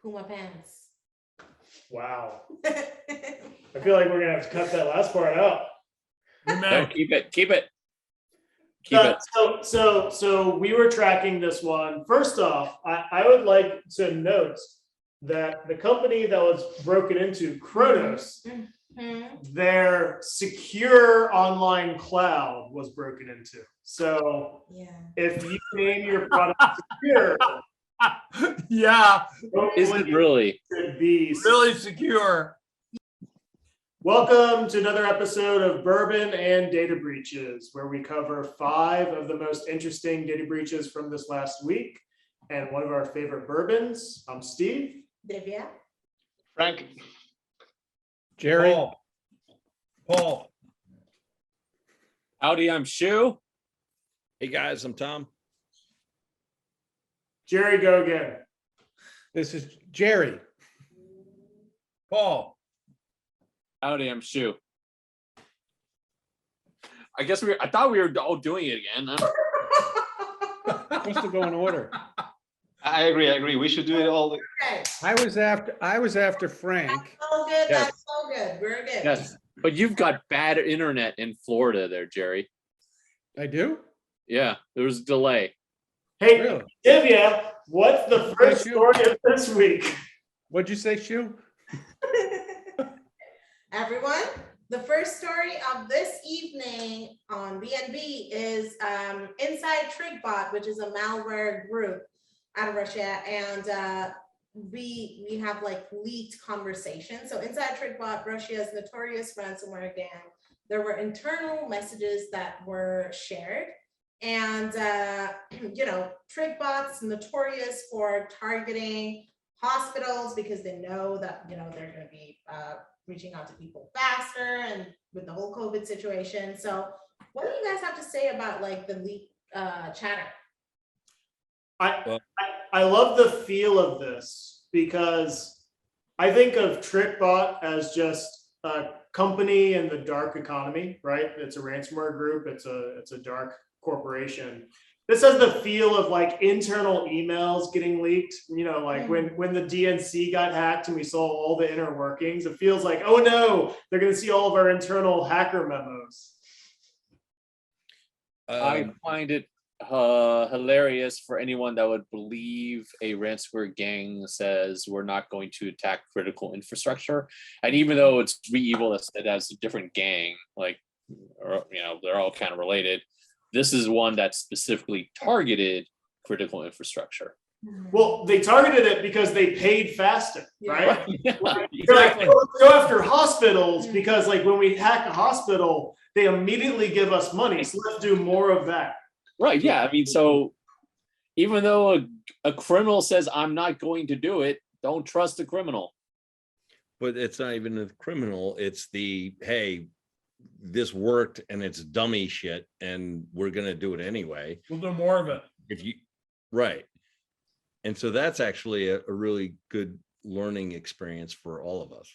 Puma pants. Wow. I feel like we're gonna have to cut that last part out. No, keep it. So we were tracking this one. First off, I would like to note that the company that was broken into, Kronos, their secure online cloud was broken into. So if you name your product secure, yeah, Is it really? Should be really secure. Welcome to another episode of Bourbon and Data Breaches, where we cover 5 of the most interesting data breaches from this last week and one of our favorite bourbons. I'm Steve. Divya. Frank. Jerry. Paul. Howdy, I'm Shu. Hey guys, I'm Tom. Jerry, go again. This is Jerry. Paul. Howdy, I'm Shu. I guess I thought we were all doing it again. Supposed to go in order. I agree. We should do it all. Okay. I was after Frank. That's so good. Yes. That's so good. We're good. Yes, but you've got bad internet in Florida there, Jerry. I do? Yeah, there was a delay. Hey, Really? Divya, what's the first story of this week? What'd you say, Shu? Everyone, the first story of this evening on BNB is Inside Trickbot, which is a malware group out of Russia, and we have like leaked conversations. So Inside Trickbot, Russia's notorious ransomware gang, there were internal messages that were shared, and Trickbot's notorious for targeting hospitals because they know that they're going to be reaching out to people faster, and with the whole COVID situation. So what do you guys have to say about like the leak chatter? I love the feel of this because I think of Trickbot as just a company in the dark economy, right? It's a ransomware group. It's a dark corporation. This has the feel of like internal emails getting leaked, like when the DNC got hacked and we saw all the inner workings. It feels like, oh no, they're going to see all of our internal hacker memos. I find it hilarious for anyone that would believe a ransomware gang says we're not going to attack critical infrastructure, and even though it's evil that's a different gang, like they're all kind of related. This is one that specifically targeted critical infrastructure. Well, they targeted it because they paid faster, right? Yeah, They're like, "Oh, let's go after hospitals because like when we hack a hospital, they immediately give us money. So let's do more of that. Right. Yeah. I mean, so even though a criminal says I'm not going to do it, don't trust the criminal. But it's not even the criminal, it's the, hey, this worked and it's dummy shit and we're going to do it anyway. We'll do more of it. Right. And so that's actually a really good learning experience for all of us.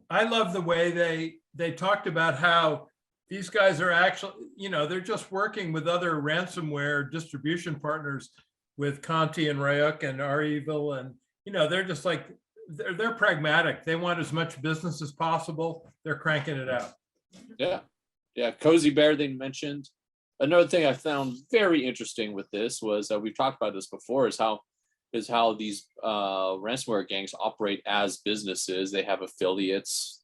I love the way they talked about how these guys are actually, they're just working with other ransomware distribution partners with Conti and Ryuk and REvil, and they're just like they're pragmatic. They want as much business as possible. They're cranking it out. Yeah. Cozy Bear they mentioned. Another thing I found very interesting with this was we've talked about this before is how these ransomware gangs operate as businesses. They have affiliates,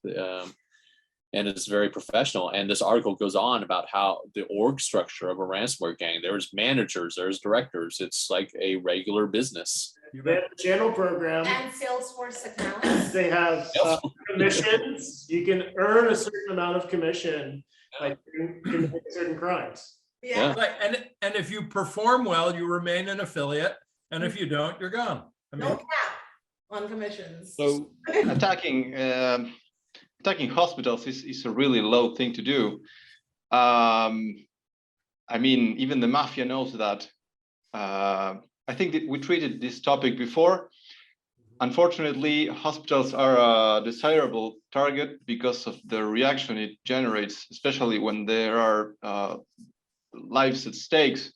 and it's very professional. And this article goes on about how the org structure of a ransomware gang. There's managers, there's directors. It's like a regular business. They have a channel program. And Salesforce accounts. They have commissions. You can earn a certain amount of commission by committing certain crimes. Yeah. Like, and if you perform well, you remain an affiliate, and if you don't, you're gone. No cap on commissions. So attacking hospitals is a really low thing to do. I mean, even the mafia knows that. I think that we treated this topic before. Unfortunately, hospitals are a desirable target because of the reaction it generates, especially when there are lives at stakes.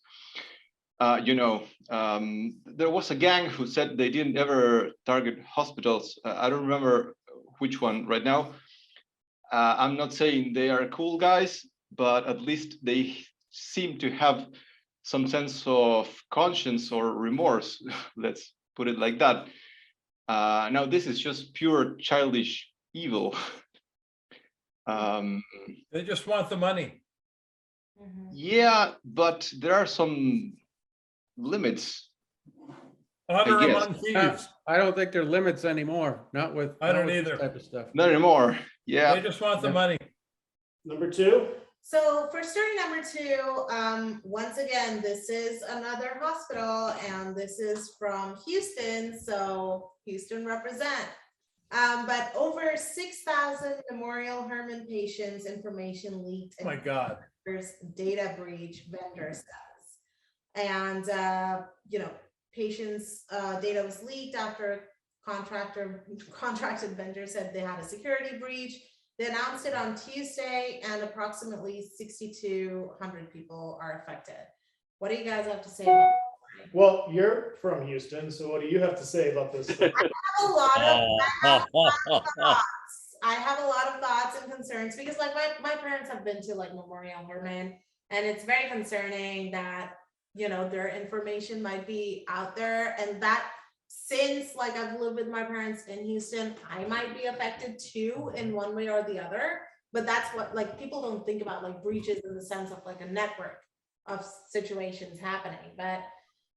there was a gang who said they didn't ever target hospitals. I don't remember which one right now. I'm not saying they are cool guys, but at least they seem to have some sense of conscience or remorse. Let's put it like that. Now, this is just pure childish evil. They just want the money. Yeah, but there are some limits. Honor guess. among thieves. I don't think there are limits anymore, not with. I don't not with this either. Type of stuff. Not anymore. Yeah. They just want the Yeah. money. Number two. So for story number two, once again, this is another hospital and this is from Houston, so Houston represent. But over 6,000 Memorial Hermann patients' information leaked. Oh my God. There's data breach, vendor says. And, patients' data was leaked after contracted vendor said they had a security breach. They announced it on Tuesday and approximately 6,200 people are affected. What do you guys have to say about that? Well, you're from Houston, so what do you have to say about this? I have a lot of thoughts. I have a lot of thoughts and concerns because like my parents have been to like Memorial Hermann, and it's very concerning that, their information might be out there, and that since like I've lived with my parents in Houston, I might be affected too in one way or the other. But that's what like people don't think about, like breaches in the sense of like a network of situations happening. But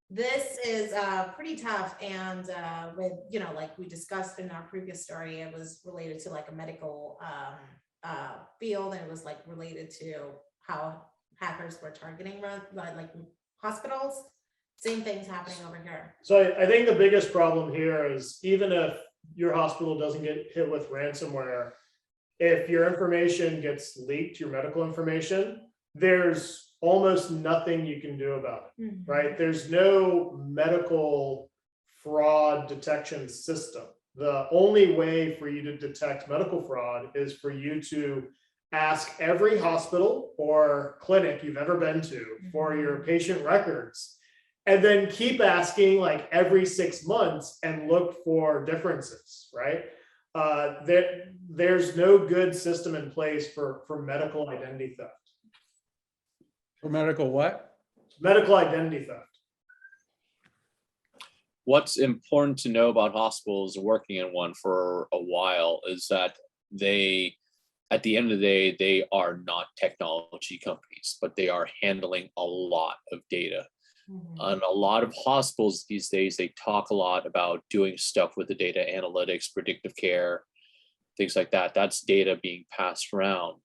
this is pretty tough, and with like we discussed in our previous story, it was related to like a medical field, and it was like related to how hackers were targeting like hospitals. Same things happening over here. So I think the biggest problem here is even if your hospital doesn't get hit with ransomware, if your information gets leaked, your medical information, there's almost nothing you can do about it, right? There's no medical fraud detection system. The only way for you to detect medical fraud is for you to ask every hospital or clinic you've ever been to for your patient records, and then keep asking like every 6 months and look for differences, right? There's no good system in place for medical identity theft. For medical what? Medical identity theft. What's important to know about hospitals working in one for a while is that they, at the end of the day, they are not technology companies, but they are handling a lot of data. And a lot of hospitals these days, they talk a lot about doing stuff with the data analytics, predictive care, things like that. That's data being passed around,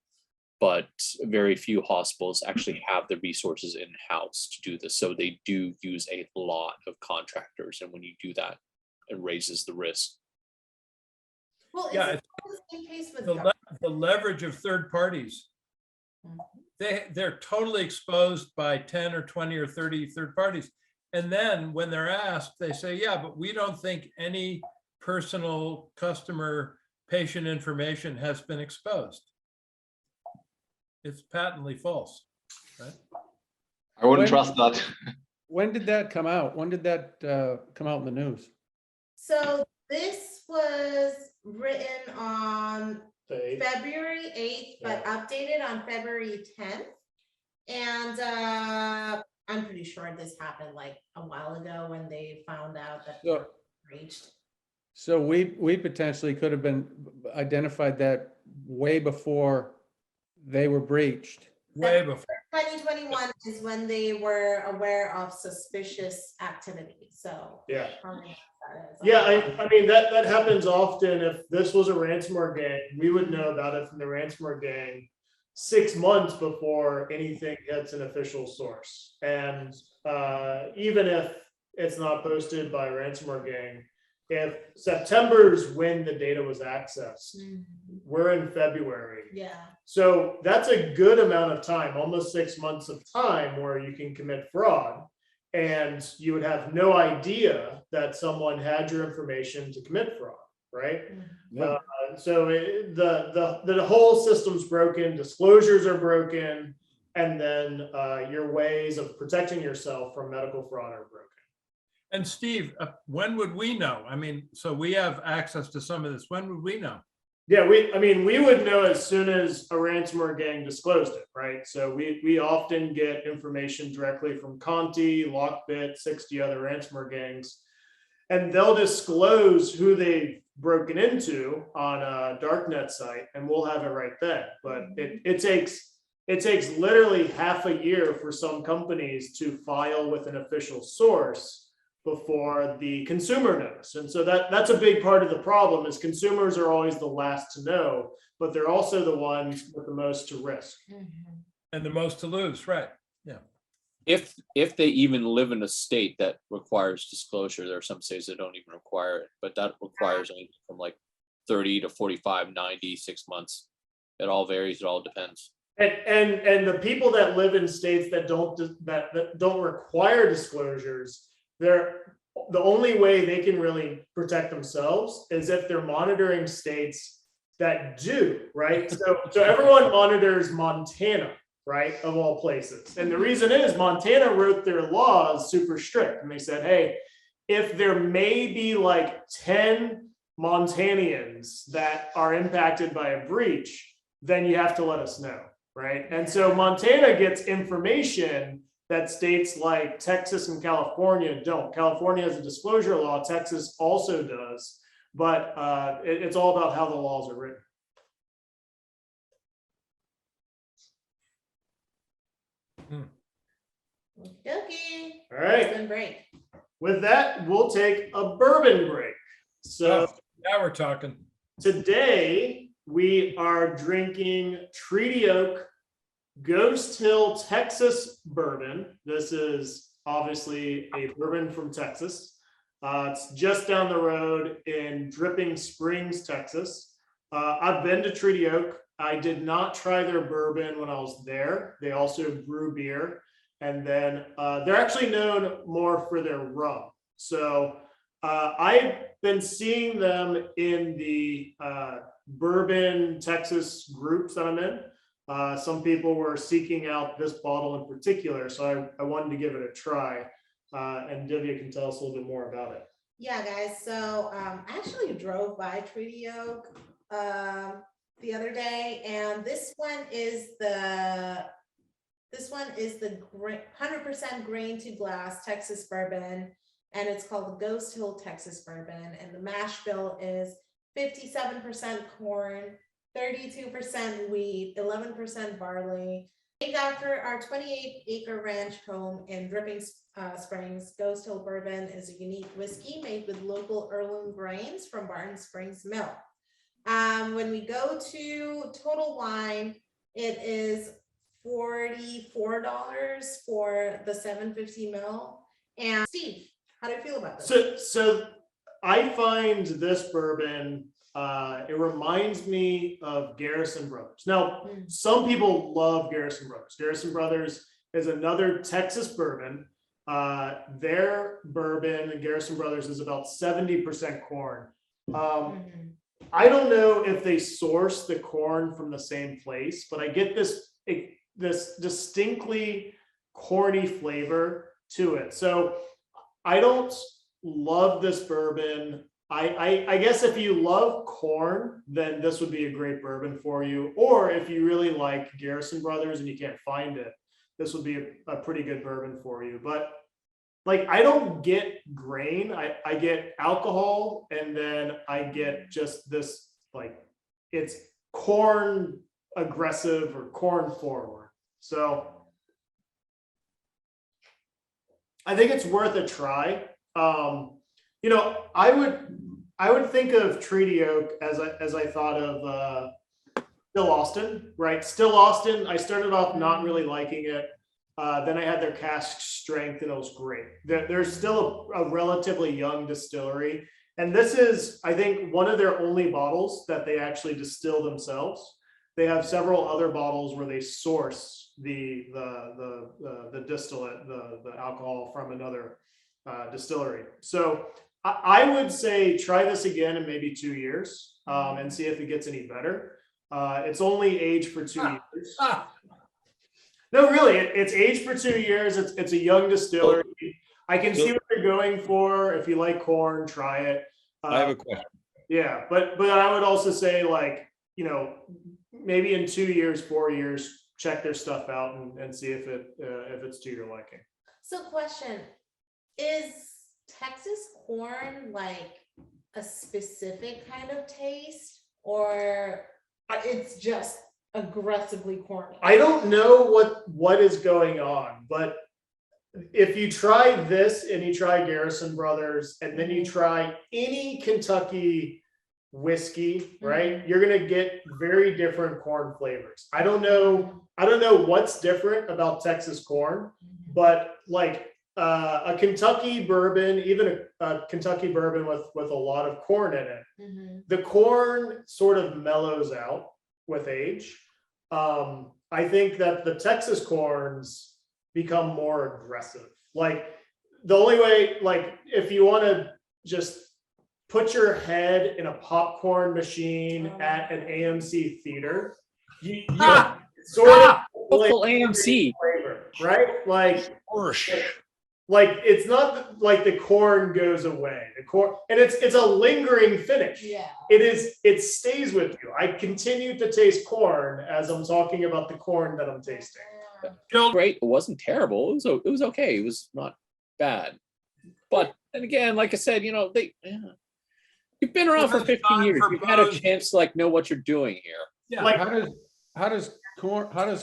but very few hospitals actually have the resources in-house to do this. So they do use a lot of contractors. And when you do that, it raises the risk. Well, Yeah, it's the same case with the leverage of third parties. They're totally exposed by 10 or 20 or 30 third parties. And then when they're asked, they say, yeah, but we don't think any personal customer patient information has been exposed. It's patently false, right? I wouldn't trust that. When did that come out? When did that come out in the news? So this was written on February 8th, but updated on February 10th. And I'm pretty sure this happened like a while ago when they found out that they were breached. So we potentially could have been identified that way before they were breached. Way before. 2021 is when they were aware of suspicious activity. So Yeah. how many that is. Yeah, I mean, that happens often. If this was a ransomware gang, we would know about it from the ransomware gang 6 months before anything hits an official source. And even if it's not posted by a ransomware gang, if September's when the data was accessed, we're in February. Yeah. So that's a good amount of time, almost 6 months of time where you can commit fraud. And you would have no idea that someone had your information to commit fraud, right? Yeah. So the whole system's broken, disclosures are broken, and then your ways of protecting yourself from medical fraud are broken. And Steve, when would we know? I mean, so we have access to some of this. When would we know? Yeah, we would know as soon as a ransomware gang disclosed it, right? So we often get information directly from Conti, Lockbit, 60 other ransomware gangs, and they'll disclose who they've broken into on a darknet site, and we'll have it right then. But it takes literally half a year for some companies to file with an official source before the consumer knows. And so that's a big part of the problem is consumers are always the last to know, but they're also the ones with the most to risk. And the most to lose, right? Yeah. If they even live in a state that requires disclosure, there are some states that don't even require it, but that requires anything from like 30 to 45, 90, 6 months. It all varies, it all depends. And the people that live in states that don't require disclosures, the only way they can really protect themselves is if they're monitoring states that do, right? So everyone monitors Montana, right, of all places. And the reason is Montana wrote their laws super strict. And they said, hey, if there may be like 10 Montanians that are impacted by a breach, then you have to let us know, right? And so Montana gets information that states like Texas and California don't. California has a disclosure law, Texas also does, but it's all about how the laws are written. Okay. All right, It's been great. with that, we'll take a bourbon break. So Now we're talking. today we are drinking Treaty Oak Ghost Hill Texas bourbon. This is obviously a bourbon from Texas. It's just down the road in Dripping Springs, Texas. I've been to Treaty Oak. I did not try their bourbon when I was there. They also brew beer. And then they're actually known more for their rum. So I've been seeing them in the bourbon Texas groups that I'm in. Some people were seeking out this bottle in particular, so I wanted to give it a try. And Divya can tell us a little bit more about it. Yeah, guys. So I actually drove by Treaty Oak the other day, and this one is the 100% grain to glass Texas bourbon, and it's called the Ghost Hill Texas bourbon. And the mash bill is 57% corn, 32% wheat, 11% barley. Named after our 28-acre ranch home in Dripping Springs, Ghost Hill Bourbon is a unique whiskey made with local heirloom grains from Barton Springs Mill. When we go to Total Wine, it is $44 for the 750 ml. And Steve, how do you feel about this? So I find this bourbon, it reminds me of Garrison Brothers. Now, some people love Garrison Brothers. Garrison Brothers is another Texas bourbon. Their bourbon, Garrison Brothers, is about 70% corn. I don't know if they source the corn from the same place, but I get this distinctly corny flavor to it. So I don't love this bourbon. I guess if you love corn, then this would be a great bourbon for you. Or if you really like Garrison Brothers and you can't find it, this would be a pretty good bourbon for you. But like, I don't get grain. I get alcohol, and then I get just this, like, it's corn aggressive or corn forward. So I think it's worth a try. You know, I would think of Treaty Oak as I thought of Still Austin, right? Still Austin, I started off not really liking it. Then I had their cask strength and it was great. They're still a relatively young distillery. And this is, I think, one of their only bottles that they actually distill themselves. They have several other bottles where they source the distillate, the alcohol from another distillery. So I would say try this again in maybe 2 years and see if it gets any better. It's only aged for 2 years. No, really, it's aged for 2 years. It's a young distillery. I can So- see what they're going for. If you like corn, try it. I have a question. Yeah, but I would also say, like, you know, maybe in 2 years, 4 years, check their stuff out and see if it's to your liking. So question, is Texas corn like a specific kind of taste, or it's just aggressively corny? I don't know what is going on, but if you try this and you try Garrison Brothers and then you try any Kentucky whiskey, right, you're gonna get very different corn flavors. I don't know what's different about Texas corn, but like a Kentucky bourbon, even a Kentucky bourbon with a lot of corn in it, Mhm. the corn sort of mellows out with age. I think that the Texas corns become more aggressive. Like the only way, like if you want to just put your head in a popcorn machine at an AMC theater, you sort of Local AMC. flavor, right? Orsh. Like it's not like the corn goes away. The corn, and it's a lingering finish. Yeah. It stays with you. I continue to taste corn as I'm talking about the corn that I'm tasting. Great. It wasn't terrible. It was okay. It was not bad. But then again, like I said, you know, you've been around for Well, 15 time years. for You've had a both. chance to like know what you're doing here. Yeah. Like How does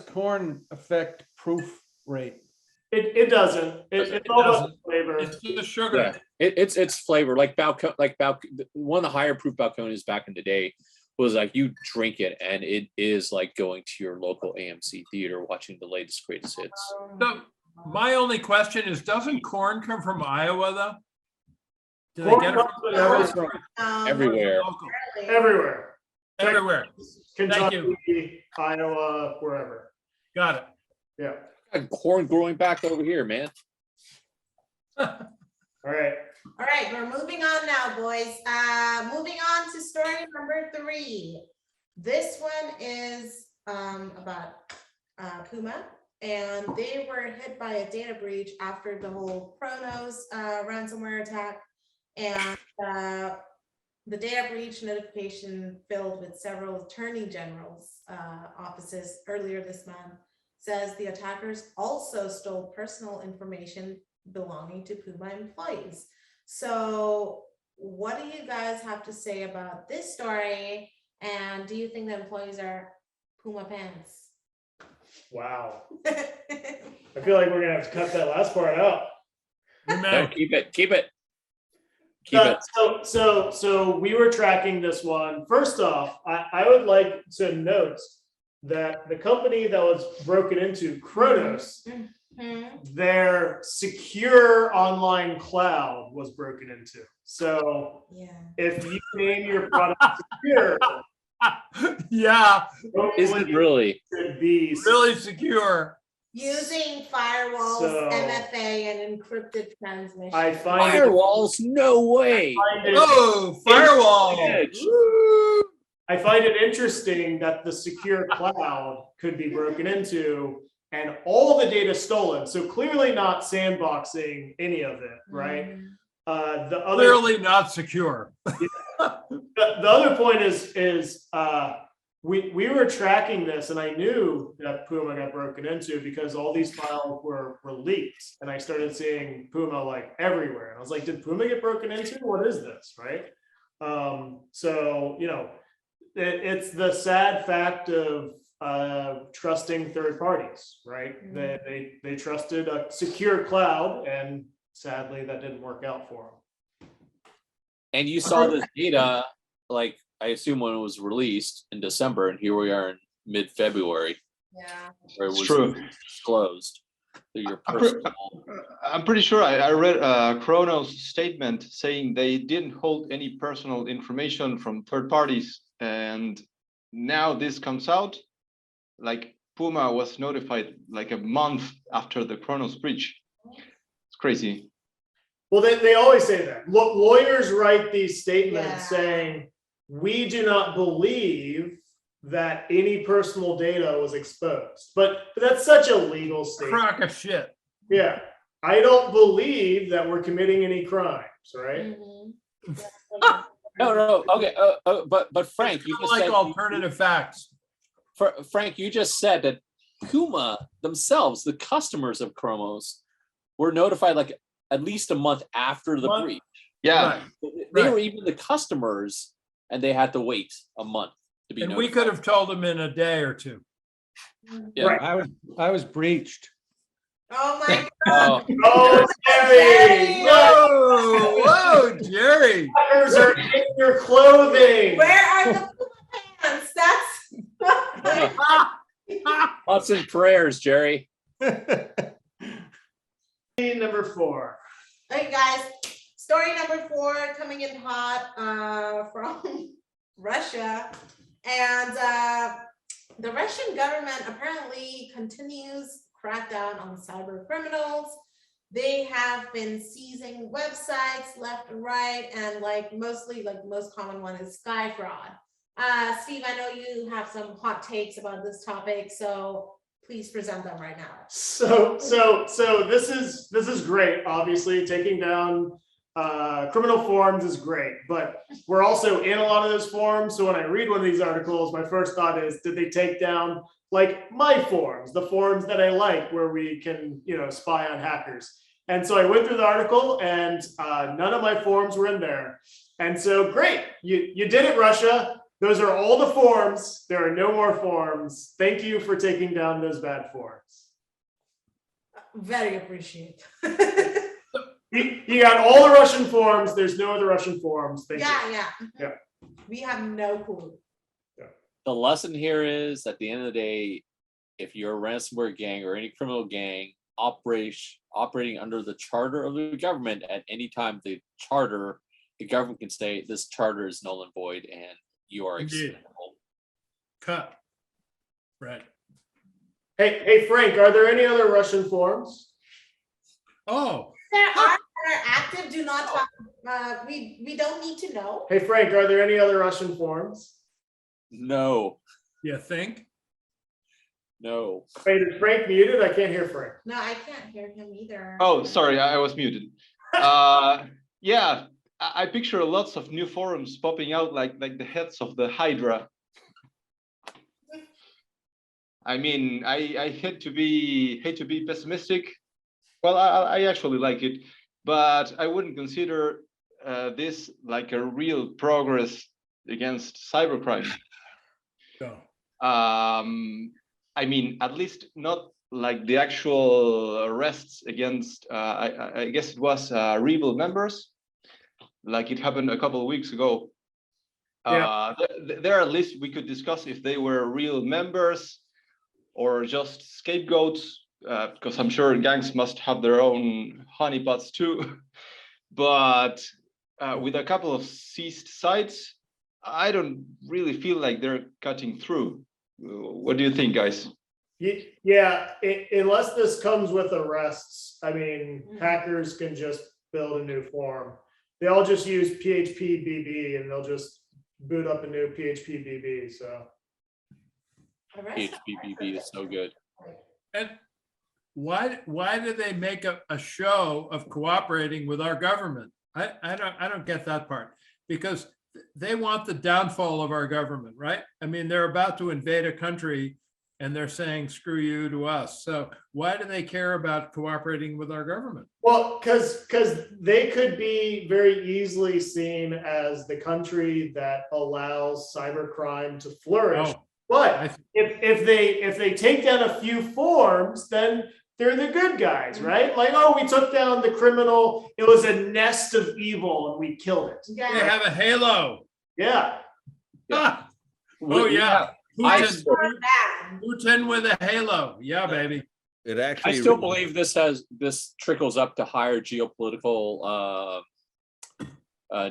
corn affect proof rate? it doesn't. It's all about the flavor. It's just sugar. Yeah, it's flavor like one of the higher proof balconies back in the day was like you drink it and it is like going to your local AMC theater watching the latest greatest hits. So my only question is, doesn't corn come from Iowa though? Do they Corn get it comes from from everywhere. Everywhere. local? Everywhere. Everywhere. Kentucky, Iowa, wherever. Got it. Yeah. Got corn growing back over here, man. All right. All right, we're moving on now, boys. Moving on to story number 3. This one is about Puma, and they were hit by a data breach after the whole Kronos ransomware attack, and the data breach notification filled with several attorney general's offices earlier this month says the attackers also stole personal information belonging to Puma employees. So what do you guys have to say about this story? And do you think the employees are Puma pants? Wow. I feel like we're gonna have to cut that last part out. You No, may. keep it. Keep it. So we were tracking this one. First off, I would like to note that the company that was broken into, Kronos, their secure online cloud was broken into. So Yeah. if you name your product secure, Yeah, Is it really? should be really secure. Using firewalls, So- MFA, and encrypted transmission. I find Firewalls? No way. Oh, firewall. Edge. I find it interesting that the secure cloud could be broken into and all the data stolen. So clearly not sandboxing any of it, right? The other Clearly not secure. the other point is we were tracking this, and I knew that Puma got broken into because all these files were leaked, and I started seeing Puma like everywhere, and I was like, did Puma get broken into? What is this, right? So you know, it's the sad fact of trusting third parties, right? They trusted a secure cloud, and sadly that didn't work out for them. And you saw this data, like I assume when it was released in December, and here we are in mid-February, Yeah. where it It's was true. disclosed that your I'm pre- personal. I'm pretty sure I read Kronos' statement saying they didn't hold any personal information from third parties, and now this comes out. Like Puma was notified like a month after the Kronos breach. It's crazy. Well, they always say that. Lawyers write these statements Yeah. saying, we do not believe that any personal data was exposed. But that's such a legal statement. Crock of shit. Yeah. I don't believe that we're committing any crimes, right? Mhm. No, okay, but Frank, you It's just like said alternative facts. Frank, you just said that Puma themselves, the customers of Kronos, were notified like at least a month after the Month. breach. Yeah, Right. They Right. were even the customers, and they had to wait a month to be And notified. we could have told them in a day or two. Yeah. Right. I was breached. Oh my Oh, Oh, Jerry! Jerry! Whoa, Jerry. Hackers are in your clothing. Where are the Puma pants? That's thoughts and prayers, Jerry. Number 4. Okay, guys. Story number 4 coming in hot from Russia, and the Russian government apparently continues crackdown on cyber criminals. They have been seizing websites left and right, and mostly the most common one is sky fraud. Steve, I know you have some hot takes about this topic, so please present them right now. So this is great. Obviously, taking down criminal forums is great, but we're also in a lot of those forums. So when I read one of these articles, my first thought is, did they take down like my forums, the forums that I like, where we can, spy on hackers? And so I went through the article, and none of my forums were in there. And so great, you did it, Russia. Those are all the forums. There are no more forums. Thank you for taking down those bad forums. Very appreciate. You got all the Russian forums. There's no other Russian forums. Thank you. Yeah. We have no clue. The lesson here is, at the end of the day, if you're a ransomware gang or any criminal gang operating under the charter of the government, at any time the government can say this charter is null and void, and you are Indeed. expendable. Cut. Right. Hey, Frank, are there any other Russian forums? Oh, There are that are active. Do not talk. We don't need to know. Hey, Frank, are there any other Russian forums? No, you think? no. Wait, is Frank muted? I can't hear Frank. No, I can't hear him either. oh, sorry, I was muted. Yeah, I picture lots of new forums popping out like the heads of the Hydra. I mean, I hate to be pessimistic. Well, I actually like it, but I wouldn't consider this like a real progress against cybercrime. No. I mean, at least not like the actual arrests against, I guess it was Rebel members, like it happened a couple of weeks ago. There at least we could discuss if they were real members or just scapegoats, because I'm sure gangs must have their own honeypots too. But with a couple of seized sites, I don't really feel like they're cutting through. What do you think, guys? Yeah, unless this comes with arrests, I mean, hackers can just build a new forum. They all just use PHP-BB, and they'll just boot up a new PHP-BB. So HBBB is so good. And why do they make a show of cooperating with our government? I don't get that part, because they want the downfall of our government, right? I mean, they're about to invade a country and they're saying, screw you to us. So why do they care about cooperating with our government? well, because they could be very easily seen as the country that allows cybercrime to flourish. Oh, But if they take down a few forms, then they're the good guys, right? Like, oh, we took down the criminal. It was a nest of evil, and we killed it. they have a halo. Yeah. Ah, oh yeah. I Putin, still- Putin with a halo. Yeah, baby. It I actually. still believe this trickles up to higher geopolitical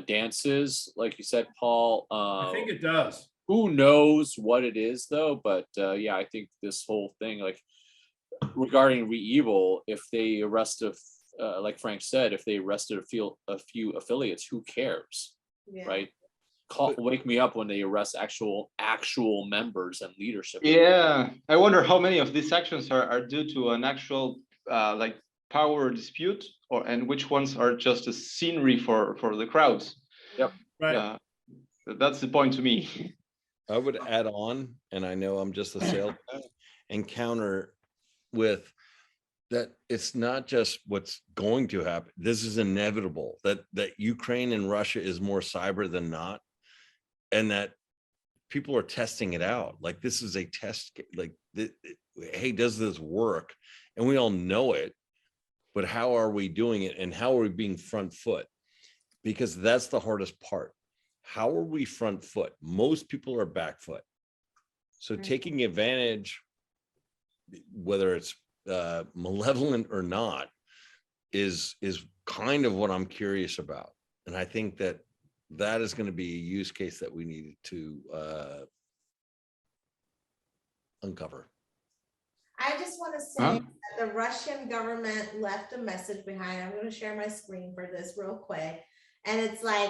dances, like you said, Paul. I think it does. Who knows what it is though? But yeah, I think this whole thing, like regarding ReEvil, if they arrest like Frank said, if they arrested a few affiliates, who cares, Yeah. right? wake me up when they arrest actual members and leadership. Yeah, I wonder how many of these actions are due to an actual like power dispute, and which ones are just a scenery for the crowds. Right. That's the point to me. I would add on, and I know I'm just a sales guy, and counter with that it's not just what's going to happen. This is inevitable, that Ukraine and Russia is more cyber than not, and that people are testing it out. Like, this is a test, like, hey, does this work? And we all know it, but how are we doing it, and how are we being front foot? Because that's the hardest part. How are we front foot? Most people are back foot. So taking advantage, whether it's malevolent or not, is kind of what I'm curious about. And I think that is going to be a use case that we need to uncover. I just want to say that the Russian government left a message behind. I'm going to share my screen for this real quick. And it's like,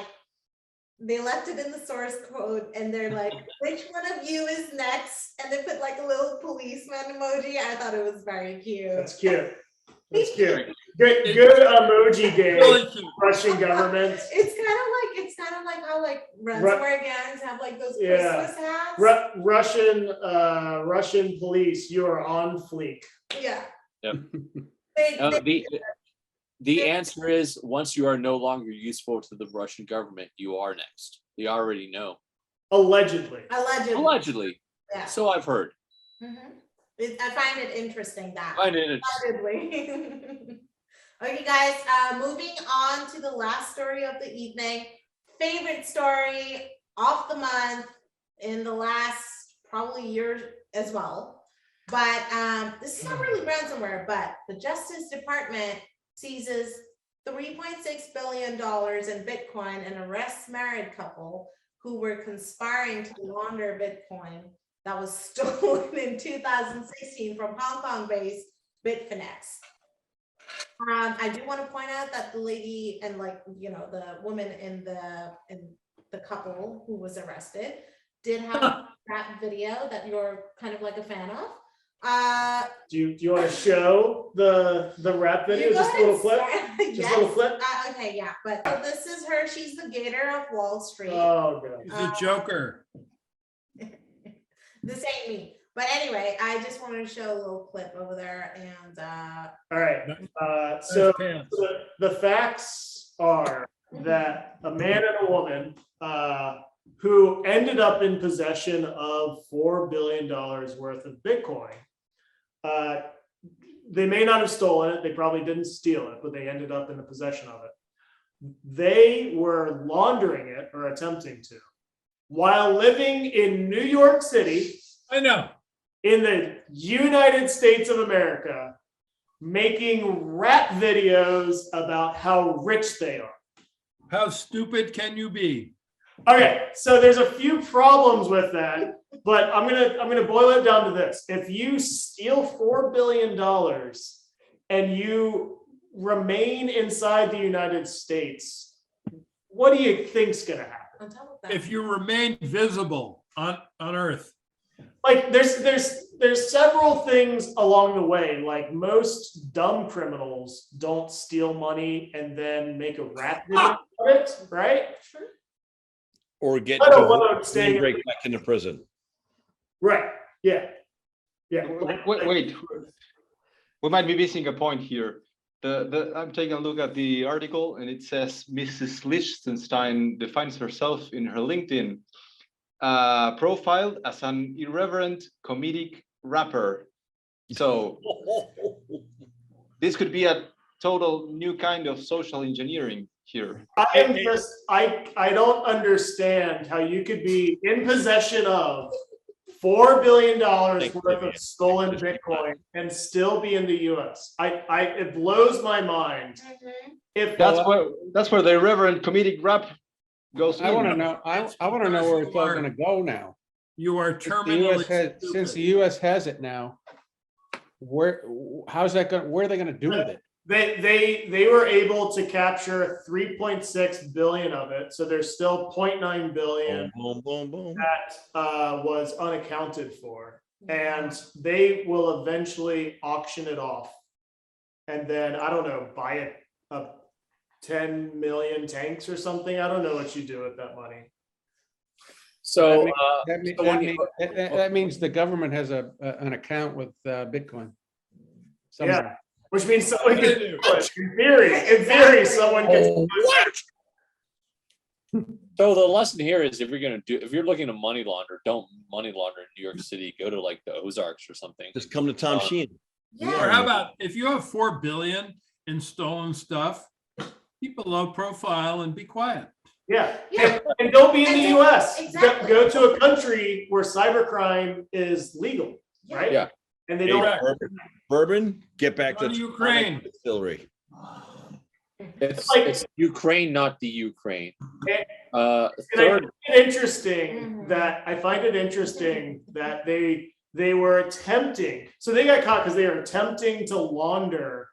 they left it in the source code and they're like, which one of you is next? And they put like a little policeman emoji. I thought it was very cute. That's cute. That's cute. Good emoji game. Really cute. Russian government. It's kind of like how like ransomware gangs have like those Christmas hats. Russian police, you are on fleek. Yeah. Yep. The answer is, once you are no longer useful to the Russian government, you are next. They already know. Allegedly. Allegedly. Yeah. So I've heard. I find it interesting that. Allegedly. Okay, guys, moving on to the last story of the evening. Favorite story of the month in the last probably year as well. But this is not really ransomware, but the Justice Department seizes $3.6 billion in Bitcoin and arrests married couple who were conspiring to launder Bitcoin that was stolen in 2016 from Hong Kong-based Bitfinex. I do want to point out that the lady and the woman in the couple who was arrested did have that video that you're kind of like a fan of. Do you want to show the rap video? Just a little clip? Just Yes. a little clip? Okay, yeah, but so this is her. She's the Gator of Wall Street. Oh, God. He's a joker. This ain't me. But anyway, I just wanted to show a little clip over there. And all right. So the facts are that a man and a woman who ended up in possession of $4 billion worth of Bitcoin. They may not have stolen it. They probably didn't steal it, but they ended up in the possession of it. They were laundering it, or attempting to, while living in New York City. I know. In the United States of America, making rap videos about how rich they are. How stupid can you be? Okay, so there's a few problems with that, but I'm gonna boil it down to this. If you steal $4 billion and you remain inside the United States, what do you think's gonna happen? on top of that, If you remain visible on Earth. Like there's several things along the way. Like, most dumb criminals don't steal money and then make a rap video of it, right? Or get Let alone staying break back into prison. Right. Yeah. Wait. We might be missing a point here. I'm taking a look at the article, and it says Mrs. Lichtenstein defines herself in her LinkedIn profile as an irreverent comedic rapper. So this could be a total new kind of social engineering here. I don't understand how you could be in possession of $4 billion worth of stolen Bitcoin and still be in the US. It blows my mind. If That's where the irreverent comedic rap goes. I want to know. I want to know where it's all going to go now. You are If the terminally US has, since the US has it now, where are they going to do with it? They were able to capture 3.6 billion of it. So there's still 0.9 billion Boom, boom, boom. that was unaccounted for. And they will eventually auction it off. And then, I don't know, buy it up 10 million tanks or something. I don't know what you do with that money. So, That means the government has an account with Bitcoin. Somewhere. Yeah, which means someone can do it. In theory, someone can. so the lesson here is if you're looking to money launder, don't money launder in New York City. Go to like the Ozarks or something. Just come to Tom Sheehan. Or how about if you have 4 billion in stolen stuff, keep a low profile and be quiet. Yeah, Yeah. and don't be in the US. Exactly. Go to a country where cybercrime is legal, right? Yeah. And they Hey, don't. Bourbon, get back Go to to Ukraine. distillery. It's Ukraine, not the Ukraine. And Third, I find it interesting that they were attempting, so they got caught because they were attempting to launder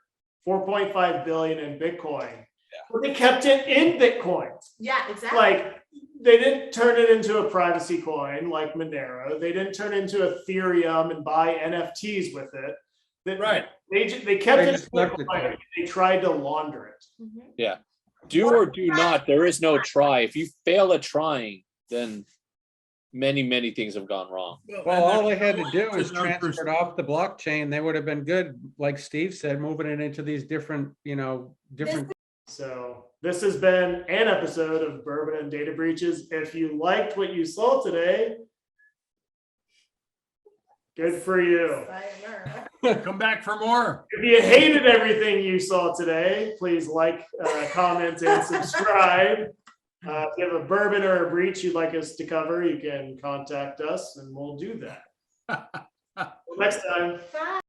4.5 billion in Bitcoin. But they kept it in Bitcoin. Yeah, exactly. Like, they didn't turn it into a privacy coin like Monero. They didn't turn it into Ethereum and buy NFTs with it. Right. They kept They it just in left it Bitcoin. there. They tried to launder it. Mhm. do or do not. There is no try. If you fail at trying, then many things have gone wrong. Well, all they had to do There's is no transfer person- it off the blockchain. They would have been good, like Steve said, moving it into these different, different. So this has been an episode of Bourbon and Data Breaches. If you liked what you saw today, good for you. Sayonara. Come back for more. If you hated everything you saw today, please like, comment, and subscribe. If you have a bourbon or a breach you'd like us to cover, you can contact us and we'll do that. Next time. Bye.